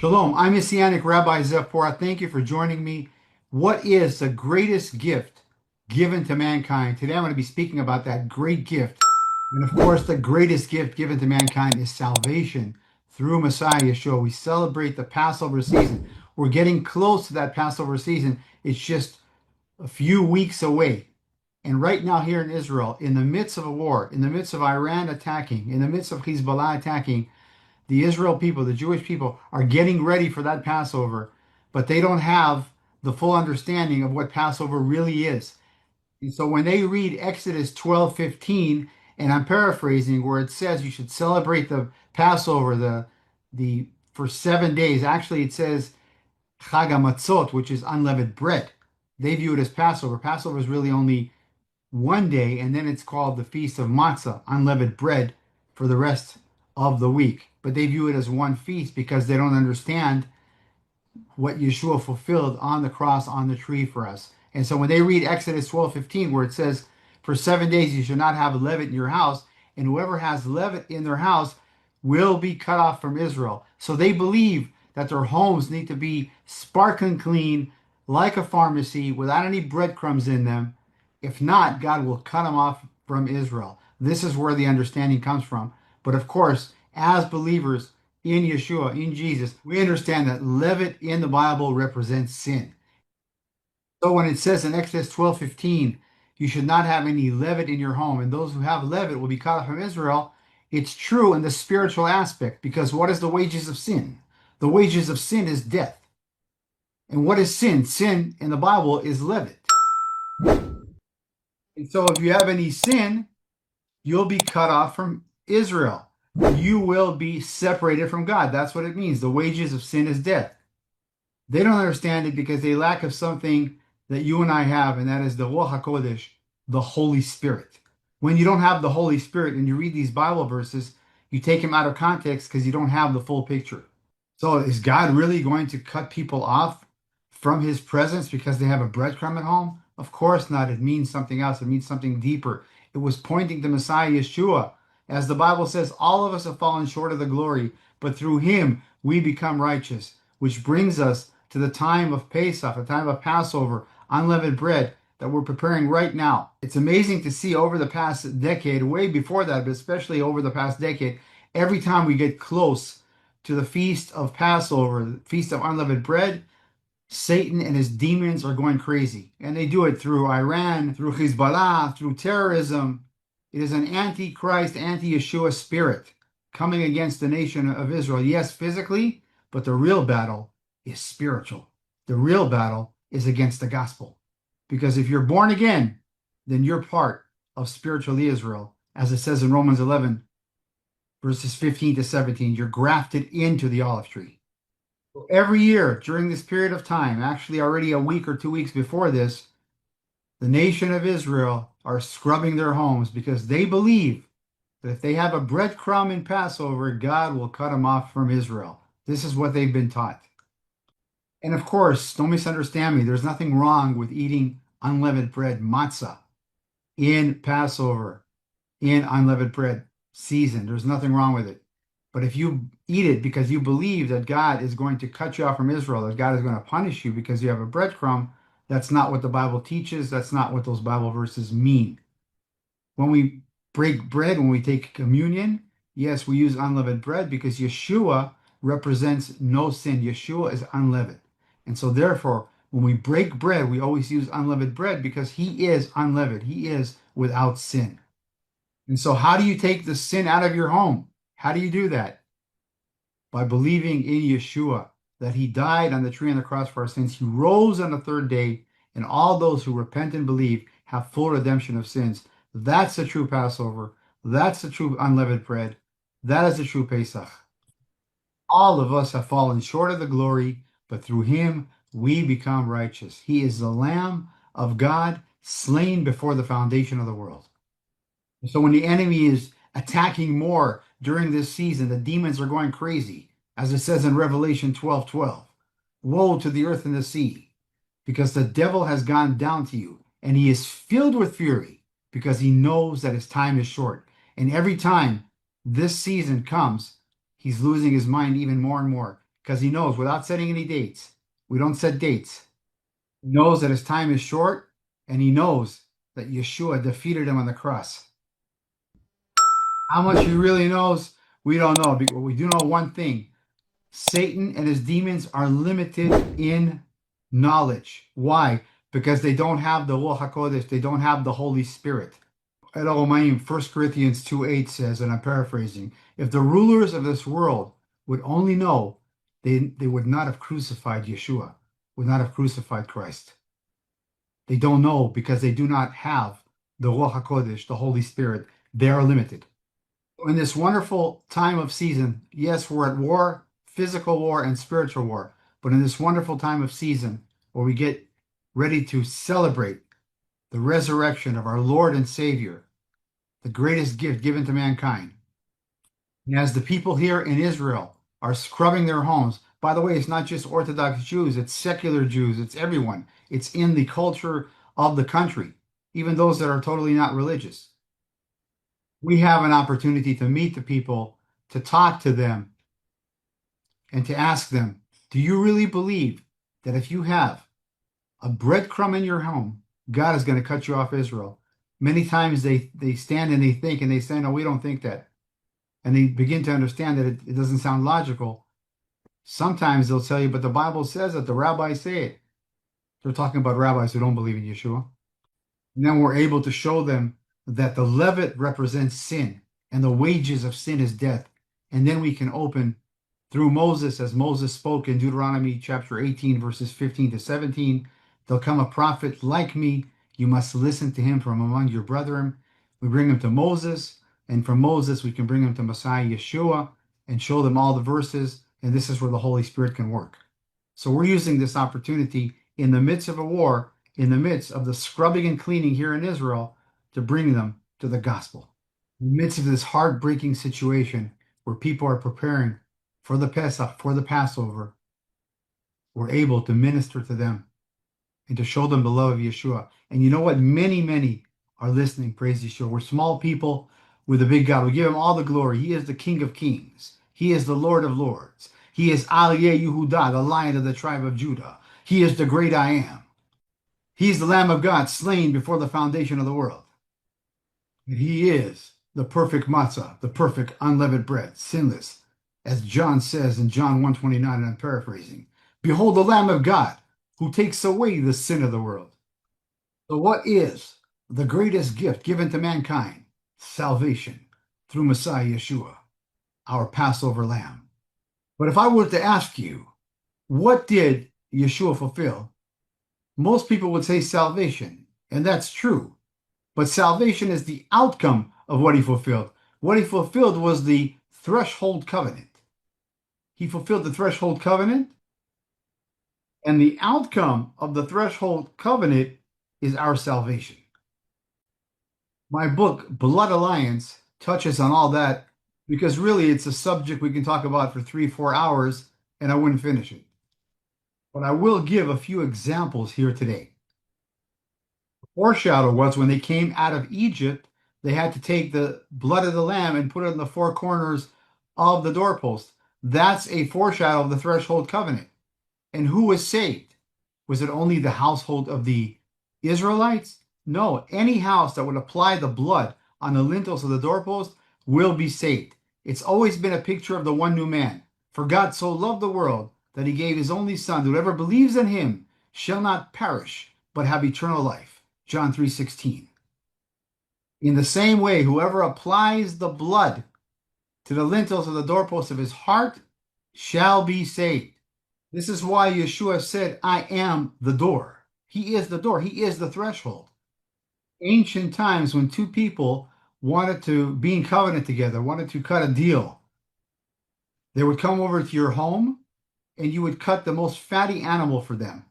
Shalom, I'm Messianic Rabbi Porat. Thank you for joining me. What is the greatest gift given to mankind? Today I'm going to be speaking about that great gift. And of course, the greatest gift given to mankind is salvation through Messiah Yeshua. We celebrate the Passover season. We're getting close to that Passover season. It's just a few weeks away. And right now, here in Israel, in the midst of a war, in the midst of Iran attacking, in the midst of Hezbollah attacking, the Israel people, the Jewish people, are getting ready for that Passover, but they don't have the full understanding of what Passover really is. And so when they read Exodus 12:15, and I'm paraphrasing, where it says you should celebrate the Passover the for 7 days. Actually, it says Chag HaMatzot, which is unleavened bread. They view it as Passover. Passover is really only one day, and then it's called the Feast of Matzah, unleavened bread, for the rest of the week. But they view it as one feast because they don't understand what Yeshua fulfilled on the cross, on the tree for us. And so when they read Exodus 12:15, where it says, for 7 days you should not have leaven in your house, and whoever has leaven in their house will be cut off from Israel. So they believe that their homes need to be sparkling clean, like a pharmacy, without any breadcrumbs in them. If not, God will cut them off from Israel. This is where the understanding comes from. But of course, as believers in Yeshua, in Jesus, we understand that leaven in the Bible represents sin. So when it says in Exodus 12:15, you should not have any leaven in your home, and those who have leaven will be cut off from Israel, it's true in the spiritual aspect, because what is the wages of sin? The wages of sin is death. And what is sin? Sin in the Bible is leaven. And so if you have any sin, you'll be cut off from Israel. You will be separated from God. That's what it means. The wages of sin is death. They don't understand it because they lack of something that you and I have, and that is the Ruach HaKodesh, the Holy Spirit. When you don't have the Holy Spirit and you read these Bible verses, you take them out of context because you don't have the full picture. So is God really going to cut people off from his presence because they have a breadcrumb at home? Of course not. It means something else. It means something deeper. It was pointing to Messiah Yeshua. As the Bible says, all of us have fallen short of the glory, but through him we become righteous, which brings us to the time of Pesach, the time of Passover, unleavened bread that we're preparing right now. It's amazing to see over the past decade, way before that, but especially over the past decade, every time we get close to the feast of Passover, the feast of unleavened bread, Satan and his demons are going crazy. And they do it through Iran, through Hezbollah, through terrorism. It is an anti-Christ, anti-Yeshua spirit coming against the nation of Israel. Yes, physically, but the real battle is spiritual. The real battle is against the gospel. Because if you're born again, then you're part of spiritual Israel. As it says in Romans 11, verses 15 to 17, you're grafted into the olive tree. Every year during this period of time, actually already a week or 2 weeks before this, the nation of Israel are scrubbing their homes because they believe that if they have a breadcrumb in Passover, God will cut them off from Israel. This is what they've been taught. And of course, don't misunderstand me, there's nothing wrong with eating unleavened bread, matzah, in Passover, in unleavened bread season. There's nothing wrong with it. But if you eat it because you believe that God is going to cut you off from Israel, that God is going to punish you because you have a breadcrumb, that's not what the Bible teaches. That's not what those Bible verses mean. When we break bread, when we take communion, yes, we use unleavened bread because Yeshua represents no sin. Yeshua is unleavened. And so therefore, when we break bread, we always use unleavened bread because he is unleavened. He is without sin. And so how do you take the sin out of your home? How do you do that? By believing in Yeshua, that he died on the tree on the cross for our sins. He rose on the third day, and all those who repent and believe have full redemption of sins. That's the true Passover. That's the true unleavened bread. That is the true Pesach. All of us have fallen short of the glory, but through him we become righteous. He is the Lamb of God slain before the foundation of the world. So when the enemy is attacking more during this season, the demons are going crazy, as it says in Revelation 12:12. Woe to the earth and the sea, because the devil has gone down to you, and he is filled with fury, because he knows that his time is short. And every time this season comes, he's losing his mind even more and more. because he knows without setting any dates, we don't set dates. He knows that his time is short, and he knows that Yeshua defeated him on the cross. How much he really knows, we don't know. But we do know one thing: Satan and his demons are limited in knowledge. Why? Because they don't have the Ruach HaKodesh, they don't have the Holy Spirit. At Romaim, 1 Corinthians 2:8 says, and I'm paraphrasing, if the rulers of this world would only know, they would not have crucified Yeshua, would not have crucified Christ. They don't know because they do not have the Ruach HaKodesh, the Holy Spirit. They are limited. In this wonderful time of season, yes, we're at war, physical war and spiritual war, but in this wonderful time of season where we get ready to celebrate the resurrection of our Lord and Savior, the greatest gift given to mankind. And as the people here in Israel are scrubbing their homes, by the way, it's not just Orthodox Jews, it's secular Jews, it's everyone. It's in the culture of the country, even those that are totally not religious. We have an opportunity to meet the people, to talk to them, and to ask them, do you really believe that if you have a breadcrumb in your home, God is going to cut you off Israel? Many times they stand and they think and they say, no, we don't think that. And they begin to understand that it doesn't sound logical. Sometimes they'll tell you, but the Bible says that the rabbis say it. They're talking about rabbis who don't believe in Yeshua. And then we're able to show them that the levet represents sin and the wages of sin is death. And then we can open through Moses, as Moses spoke in Deuteronomy chapter 18, verses 15 to 17. There'll come a prophet like me. You must listen to him from among your brethren. We bring him to Moses, and from Moses we can bring him to Messiah Yeshua and show them all the verses. And this is where the Holy Spirit can work. So we're using this opportunity in the midst of a war, in the midst of the scrubbing and cleaning here in Israel, to bring them to the gospel. In the midst of this heartbreaking situation where people are preparing for the Pesach, for the Passover, we're able to minister to them and to show them the love of Yeshua. And you know what? Many, many are listening. Praise Yeshua. We're small people with a big God. We give him all the glory. He is the King of Kings. He is the Lord of Lords. He is Aliyeh Yehudah, the Lion of the tribe of Judah. He is the great I am. He is the Lamb of God slain before the foundation of the world. And he is the perfect matzah, the perfect unleavened bread, sinless. As John says in John 1:29, and I'm paraphrasing, behold the Lamb of God who takes away the sin of the world. So what is the greatest gift given to mankind? Salvation through Messiah Yeshua, our Passover lamb. But if I were to ask you, what did Yeshua fulfill? Most people would say salvation, and that's true. But salvation is the outcome of what he fulfilled. What he fulfilled was the threshold covenant. He fulfilled the threshold covenant, and the outcome of the threshold covenant is our salvation. My book, Blood Alliance, touches on all that because really it's a subject we can talk about for 3-4 hours and I wouldn't finish it. But I will give a few examples here today. The foreshadow was when they came out of Egypt, they had to take the blood of the lamb and put it in the four corners of the doorpost. That's a foreshadow of the threshold covenant. And who was saved? Was it only the household of the Israelites? No, any house that would apply the blood on the lintels of the doorpost will be saved. It's always been a picture of the one new man. For God so loved the world that he gave his only son. Whoever believes in him shall not perish, but have eternal life. John 3:16. In the same way, whoever applies the blood to the lintels of the doorpost of his heart shall be saved. This is why Yeshua said, I am the door. He is the door. He is the threshold. Ancient times when two people wanted to be in covenant together, wanted to cut a deal, they would come over to your home and you would cut the most fatty animal for them.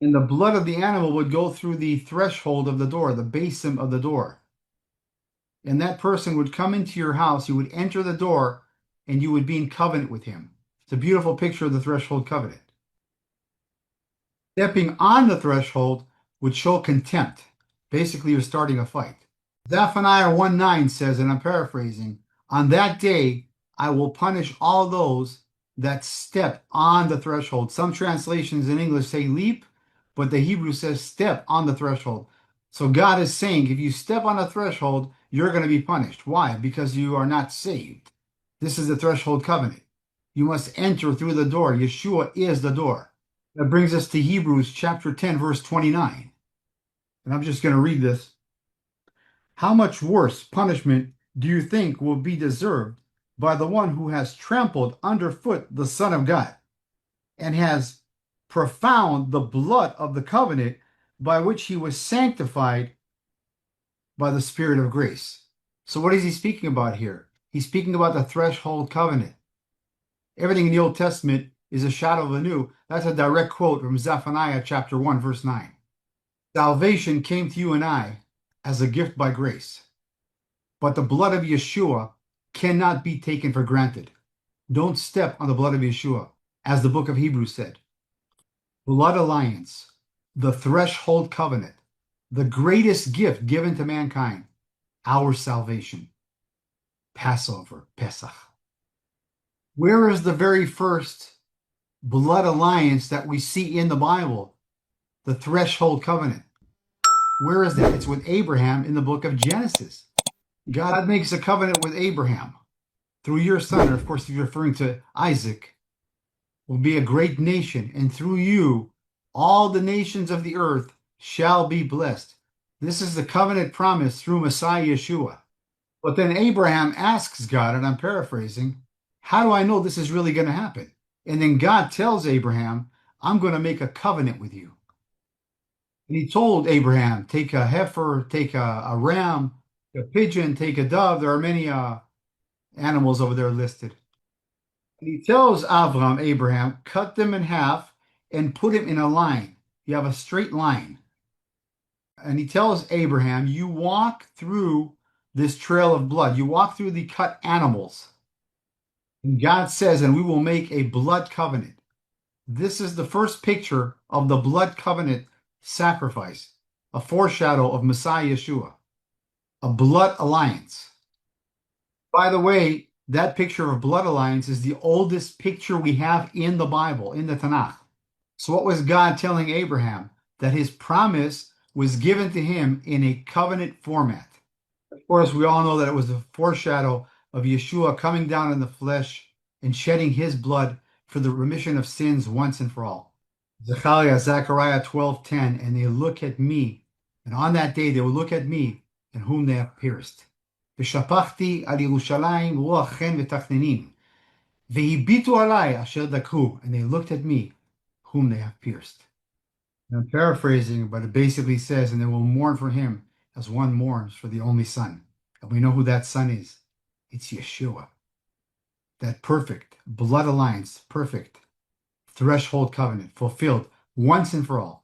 And the blood of the animal would go through the threshold of the door, the basin of the door. And that person would come into your house, you would enter the door, and you would be in covenant with him. It's a beautiful picture of the threshold covenant. Stepping on the threshold would show contempt. Basically, you're starting a fight. Zephaniah 1:9 says, and I'm paraphrasing, on that day I will punish all those that step on the threshold. Some translations in English say leap, but the Hebrew says step on the threshold. So God is saying if you step on a threshold, you're going to be punished. Why? Because you are not saved. This is the threshold covenant. You must enter through the door. Yeshua is the door. That brings us to Hebrews chapter 10, verse 29. And I'm just going to read this. How much worse punishment do you think will be deserved by the one who has trampled underfoot the Son of God and has profaned the blood of the covenant by which he was sanctified by the Spirit of grace? So, what is he speaking about here? He's speaking about the threshold covenant. Everything in the Old Testament is a shadow of the new. That's a direct quote from Zephaniah chapter 1, verse 9. Salvation came to you and I as a gift by grace, but the blood of Yeshua cannot be taken for granted. Don't step on the blood of Yeshua, as the book of Hebrews said. Blood alliance, the threshold covenant, the greatest gift given to mankind, our salvation. Passover, Pesach. Where is the very first blood alliance that we see in the Bible? The threshold covenant. Where is that? It's with Abraham in the book of Genesis. God makes a covenant with Abraham through your son, or of course, if you're referring to Isaac, will be a great nation, and through you, all the nations of the earth shall be blessed. This is the covenant promise through Messiah Yeshua. But then Abraham asks God, and I'm paraphrasing, how do I know this is really going to happen? And then God tells Abraham, I'm going to make a covenant with you. And he told Abraham, take a heifer, take a ram, a pigeon, take a dove. There are many animals over there listed. And he tells Abraham, cut them in half and put him in a line. You have a straight line. And he tells Abraham, you walk through this trail of blood. You walk through the cut animals. And God says, and we will make a blood covenant. This is the first picture of the blood covenant sacrifice, a foreshadow of Messiah Yeshua, a blood alliance. By the way, that picture of blood alliance is the oldest picture we have in the Bible, in the Tanakh. So what was God telling Abraham? That his promise was given to him in a covenant format. Of course, we all know that it was a foreshadow of Yeshua coming down in the flesh and shedding his blood for the remission of sins once and for all. Zechariah 12:10, and they look at me, and on that day they will look at me, and whom they have pierced. ושפכתי על ירושלים רוח חן ותחנונים, והביטו עליי אשר דקרו, and they looked at me, whom they have pierced. And I'm paraphrasing, but it basically says, and they will mourn for him as one mourns for the only son. And we know who that son is. It's Yeshua. That perfect blood alliance, perfect threshold covenant, fulfilled once and for all.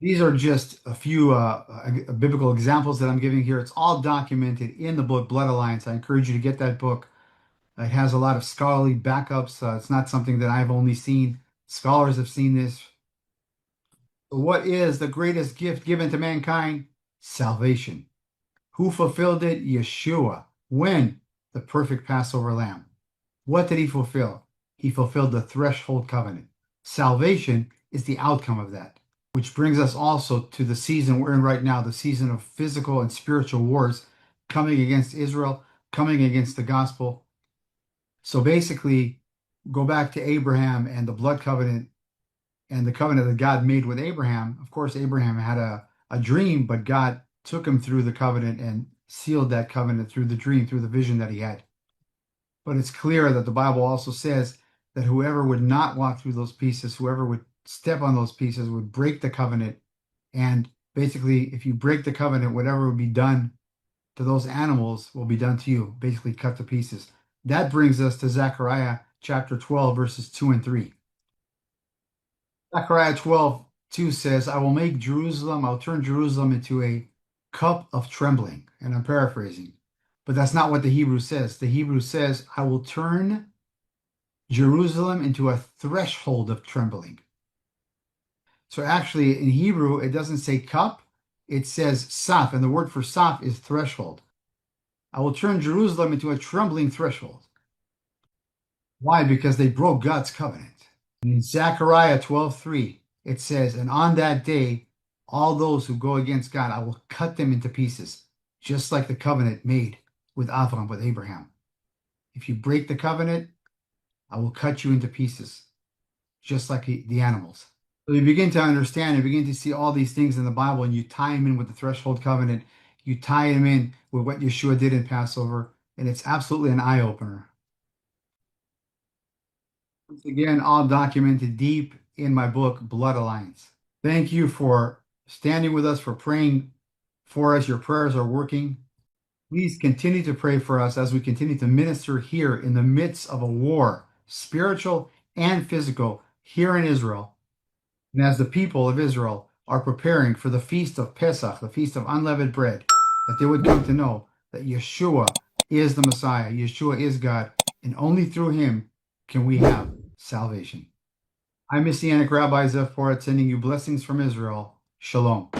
These are just a few biblical examples that I'm giving here. It's all documented in the book Blood Alliance. I encourage you to get that book. It has a lot of scholarly backups. It's not something that I've only seen. Scholars have seen this. What is the greatest gift given to mankind? Salvation. Who fulfilled it? Yeshua. When? The perfect Passover lamb. What did he fulfill? He fulfilled the threshold covenant. Salvation is the outcome of that. Which brings us also to the season we're in right now, the season of physical and spiritual wars coming against Israel, coming against the gospel. So basically, go back to Abraham and the blood covenant and the covenant that God made with Abraham. Of course, Abraham had a dream, but God took him through the covenant and sealed that covenant through the dream, through the vision that he had. But it's clear that the Bible also says that whoever would not walk through those pieces, whoever would step on those pieces would break the covenant. And basically, if you break the covenant, whatever would be done to those animals will be done to you, basically cut to pieces. That brings us to Zechariah chapter 12, verses 2 and 3. Zechariah 12:2 says, I will make Jerusalem, I'll turn Jerusalem into a cup of trembling. And I'm paraphrasing. But that's not what the Hebrew says. The Hebrew says, I will turn Jerusalem into a threshold of trembling. So actually, in Hebrew, it doesn't say cup, it says saf, and the word for saf is threshold. I will turn Jerusalem into a trembling threshold. Why? Because they broke God's covenant. In Zechariah 12:3, it says, "And on that day, all those who go against God, I will cut them into pieces, just like the covenant made with Avram, with Abraham. If you break the covenant, I will cut you into pieces, just like the animals." So you begin to understand and begin to see all these things in the Bible, and you tie them in with the threshold covenant. You tie them in with what Yeshua did in Passover, and it's absolutely an eye opener. Once again, all documented deep in my book, Blood Alliance. Thank you for standing with us, for praying for us. Your prayers are working. Please continue to pray for us as we continue to minister here in the midst of a war, spiritual and physical, here in Israel. And as the people of Israel are preparing for the feast of Pesach, the feast of unleavened bread, that they would come to know that Yeshua is the Messiah, Yeshua is God, and only through him can we have salvation. I'm Messianic Rabbi Zev Porat, sending you blessings from Israel. Shalom.